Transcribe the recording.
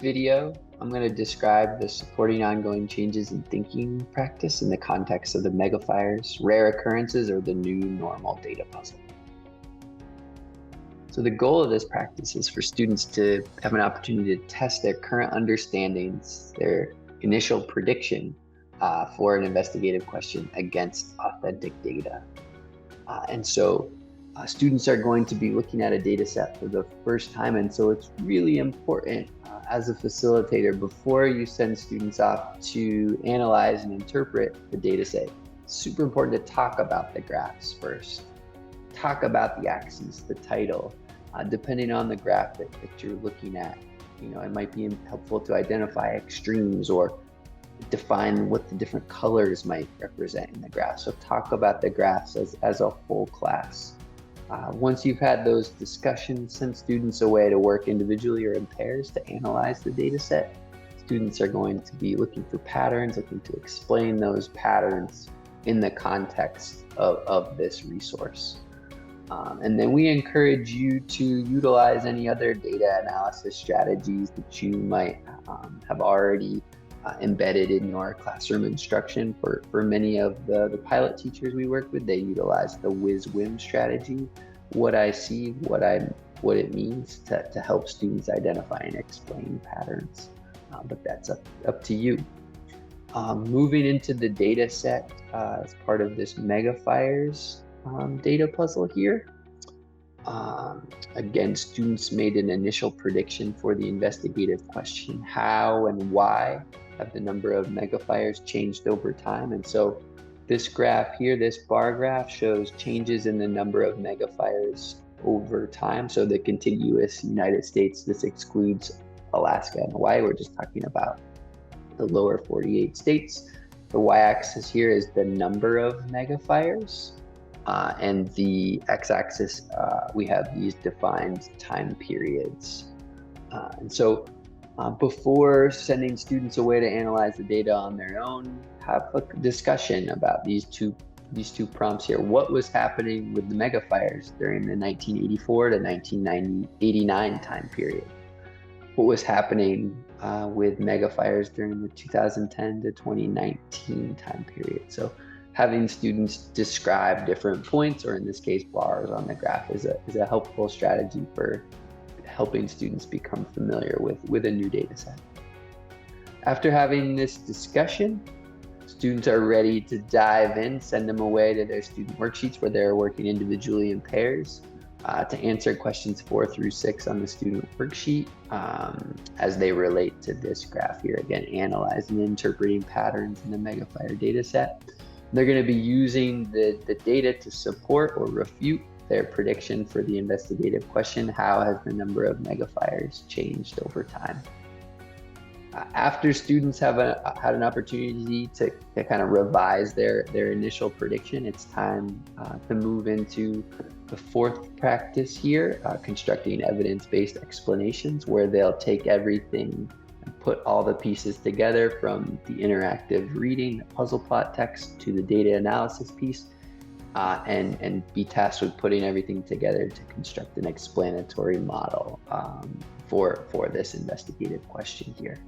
video, I'm going to describe the supporting ongoing changes in thinking practice in the context of the Megafires, rare occurrences, or the new normal data puzzle. So the goal of this practice is for students to have an opportunity to test their current understandings, their initial prediction for an investigative question against authentic data. And so students are going to be looking at a data set for the first time. And so it's really important as a facilitator, before you send students off to analyze and interpret the data set, it's super important to talk about the graphs first. Talk about the axes, the title. Depending on the graph that you're looking at, it might be helpful to identify extremes or define what the different colors might represent in the graph. So talk about the graphs as a whole class. Once you've had those discussions, send students away to work individually or in pairs to analyze the data set. Students are going to be looking for patterns, looking to explain those patterns in the context of this resource. And then we encourage you to utilize any other data analysis strategies that you might have already embedded in your classroom instruction. For many of the pilot teachers we work with, they utilize the whiz-wim strategy, what I see, what it means to help students identify and explain patterns. But that's up to you. Moving into the data set as part of this Megafires data puzzle here. Again, students made an initial prediction for the investigative question. How and why have the number of megafires changed over time? And so this graph here, this bar graph, shows changes in the number of megafires over time. So the contiguous United States, this excludes Alaska and Hawaii. We're just talking about the lower 48 states. The y-axis here is the number of megafires. And the x-axis, we have these defined time periods. And so before sending students away to analyze the data on their own, have a discussion about these two prompts here. What was happening with the megafires during the 1984 to 1989 time period? What was happening with megafires during the 2010 to 2019 time period? So having students describe different points, or in this case, bars on the graph, is a helpful strategy for helping students become familiar with a new data set. After having this discussion, students are ready to dive in, send them away to their student worksheets where they're working individually in pairs to answer questions 4 through 6 on the student worksheet as they relate to this graph here. Again, analyzing and interpreting patterns in the Megafire data set. They're going to be using the data to support or refute their prediction for the investigative question. How has the number of megafires changed over time? After students have had an opportunity to kind of revise their initial prediction, it's time to move into the fourth practice here, constructing evidence-based explanations, where they'll take everything and put all the pieces together, from the interactive reading, the puzzle plot text, to the data analysis piece, and be tasked with putting everything together to construct an explanatory model for this investigative question here.